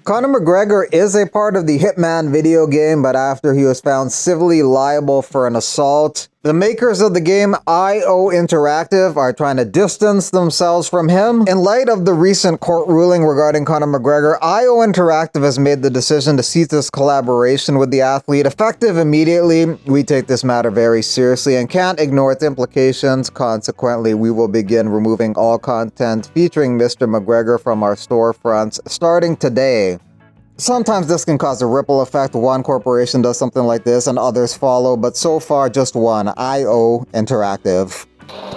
Conor McGregor is a part of the Hitman video game, but after he was found civilly liable for an assault, the makers of the game IO Interactive are trying to distance themselves from him. In light of the recent court ruling regarding Conor McGregor, IO Interactive has made the decision to cease this collaboration with the athlete effective immediately. We take this matter very seriously and can't ignore its implications. Consequently, we will begin removing all content featuring Mr. McGregor from our storefronts starting today. Sometimes this can cause a ripple effect. One corporation does something like this and others follow, but so far just one, IO Interactive.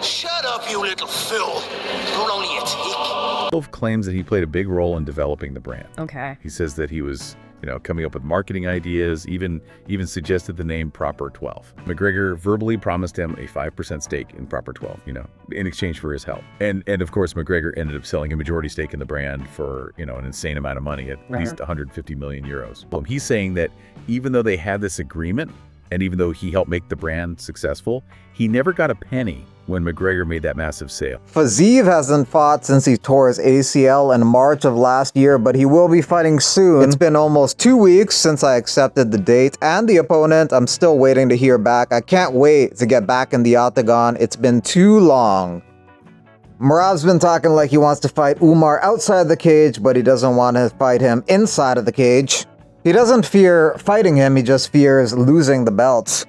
Shut up, you little Phil. You're only a tick. Wolf claims that he played a big role in developing the brand. Okay. He says that he was, coming up with marketing ideas, even suggested the name Proper 12. McGregor verbally promised him a 5% stake in Proper 12, in exchange for his help. And of course, McGregor ended up selling a majority stake in the brand for, an insane amount of money, at least 150 million euros. He's saying that even though they had this agreement, and even though he helped make the brand successful, he never got a penny when McGregor made that massive sale. Fiziev hasn't fought since he tore his ACL in March of last year, but he will be fighting soon. It's been almost 2 weeks since I accepted the date and the opponent. I'm still waiting to hear back. I can't wait to get back in the octagon. It's been too long. Murad's been talking like he wants to fight Umar outside the cage, but he doesn't want to fight him inside of the cage. He doesn't fear fighting him, he just fears losing the belts.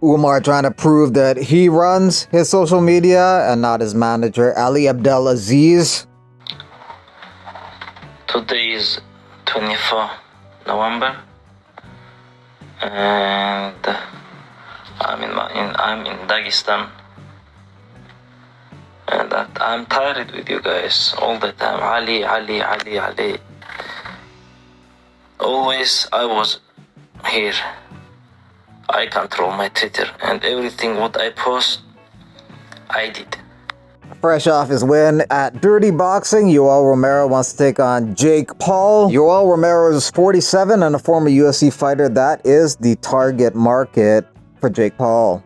Umar trying to prove that he runs his social media and not his manager, Ali Abdelaziz. Today is 24 November and I'm in Dagestan, and I'm tired with you guys all the time. Ali. Always I was here. I control my Twitter and everything what I post, I did. Fresh off his win at Dirty Boxing, Yoel Romero wants to take on Jake Paul. Yoel Romero is 47 and a former UFC fighter. That is the target market for Jake Paul.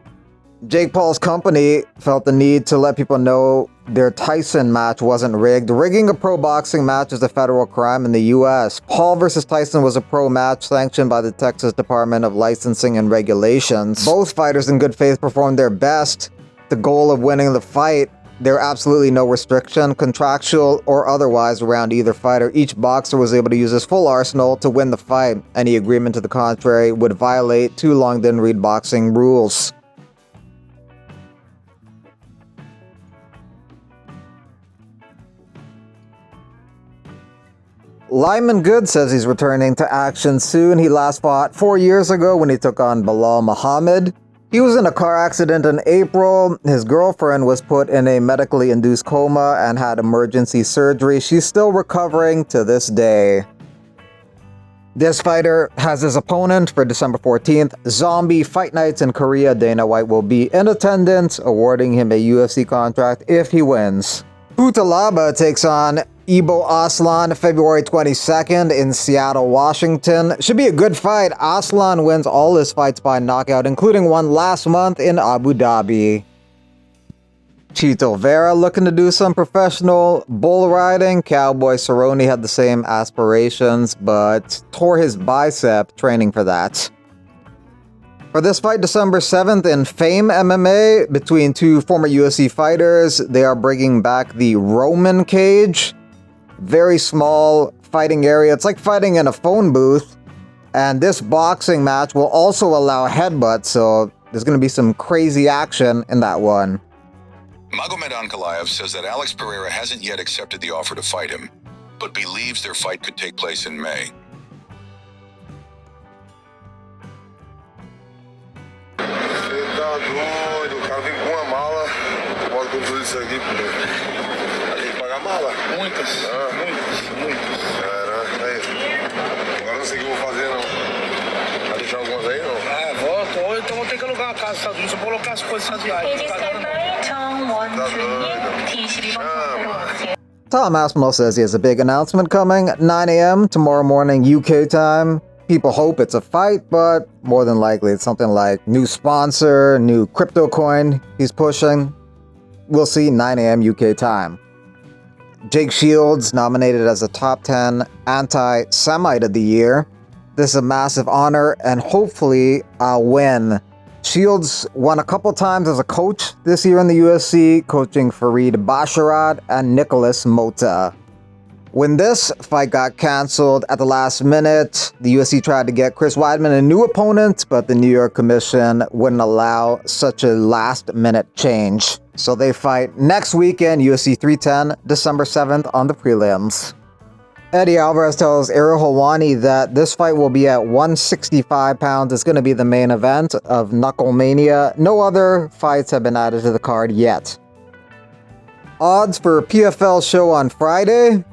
Jake Paul's company felt the need to let people know their Tyson match wasn't rigged. Rigging a pro boxing match is a federal crime in the U.S. Paul versus Tyson was a pro match sanctioned by the Texas Department of Licensing and Regulations. Both fighters in good faith performed their best. The goal of winning the fight, there were absolutely no restriction, contractual or otherwise, around either fighter. Each boxer was able to use his full arsenal to win the fight. Any agreement to the contrary would violate too long didn't read boxing rules. Lyman Good says he's returning to action soon. He last fought 4 years ago when he took on Bilal Muhammad. He was in a car accident in April. His girlfriend was put in a medically induced coma and had emergency surgery. She's still recovering to this day. This fighter has his opponent for December 14th. Zombie Fight Nights in Korea. Dana White will be in attendance, awarding him a UFC contract if he wins. Putalaba takes on Ibo Aslan February 22nd in Seattle, Washington. Should be a good fight. Aslan wins all his fights by knockout, including one last month in Abu Dhabi. Chito Vera looking to do some professional bull riding. Cowboy Cerrone had the same aspirations, but tore his bicep training for that. For this fight, December 7th in Fame MMA, between two former UFC fighters, they are bringing back the Roman cage. Very small fighting area. It's like fighting in a phone booth. And this boxing match will also allow headbutts, so there's going to be some crazy action in that one. Magomed Ankalaev says that Alex Pereira hasn't yet accepted the offer to fight him, but believes their fight could take place in May. Tá doido, o cara vem com uma mala, pode conduzir isso aqui, a gente paga a mala. Muitas. Aí. Agora não sei o que eu vou fazer, não. Vai deixar algumas aí, não? Volto, ou então vou ter que alugar uma casa nos Estados Unidos, eu vou colocar as coisas nas viagens. Tá doido. Tom Aspinall says he has a big announcement coming, 9 a.m. tomorrow morning UK time. People hope it's a fight, but more than likely it's something like new sponsor, new crypto coin he's pushing. We'll see, 9 a.m. UK time. Jake Shields nominated as a top 10 anti-Semite of the year. This is a massive honor, and hopefully I'll win. Shields won a couple times as a coach this year in the UFC, coaching Farid Basharat and Nicholas Mota. When this fight got canceled at the last minute, the UFC tried to get Chris Weidman a new opponent, but the New York Commission wouldn't allow such a last-minute change. So they fight next weekend, UFC 310, December 7th on the prelims. Eddie Alvarez tells Ariel Helwani that this fight will be at 165 pounds. It's going to be the main event of Knucklemania. No other fights have been added to the card yet. Odds for PFL show on Friday.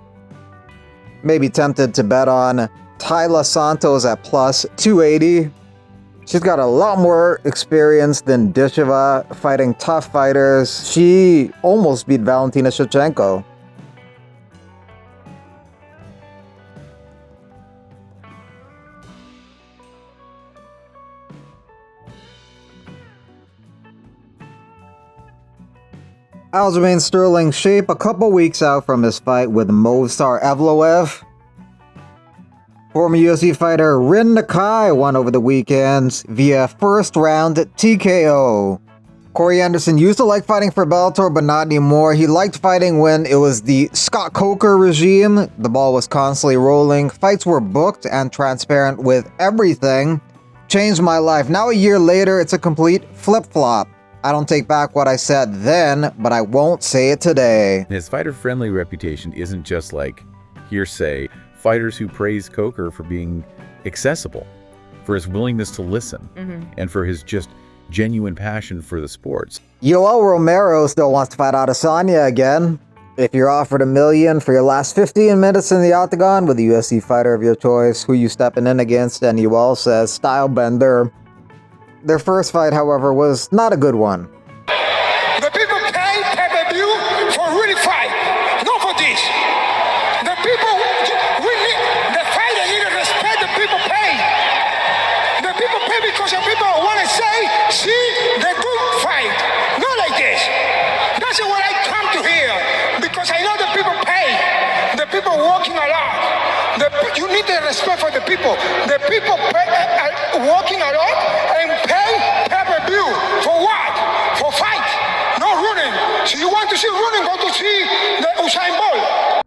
Maybe tempted to bet on Tayla Santos at plus 280. She's got a lot more experience than Disheva fighting tough fighters. She almost beat Valentina Shevchenko. Aljamain Sterling's shape a couple weeks out from his fight with Movsar Evloev. Former UFC fighter Rin Nakai won over the weekend via first round TKO. Corey Anderson used to like fighting for Bellator, but not anymore. He liked fighting when it was the Scott Coker regime. The ball was constantly rolling. Fights were booked and transparent with everything. Changed my life. Now a year later, it's a complete flip-flop. I don't take back what I said then, but I won't say it today. His fighter-friendly reputation isn't just like hearsay. Fighters who praise Coker for being accessible, for his willingness to listen, and for his just genuine passion for the sports. Yoel Romero still wants to fight Adesanya again. If you're offered $1 million for your last 15 minutes in the octagon with a UFC fighter of your choice, who you stepping in against, and Yoel says, Stylebender. Their first fight, however, was not a good one. The people pay pay-per-view for really fight, not for this. The people, the fighter need to respect the people pay. The people pay because the people want to say, see, the good fight. Not like this. That's what I come to hear, because I know the people pay. The people working a lot. You need the respect for the people. The people pay, are working a lot and pay pay-per-view. For what? For fight, not running. So you want to see running, go to see the Usain Bolt.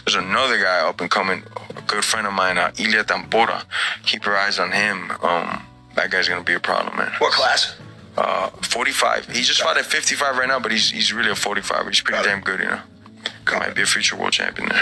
There's another guy up and coming, a good friend of mine, Ilya Tampora. Keep your eyes on him. That guy's gonna be a problem, man. What class? 45. He just fought at 55 right now, but he's really a 45. He's pretty damn good, you know. Might be a future world champion there.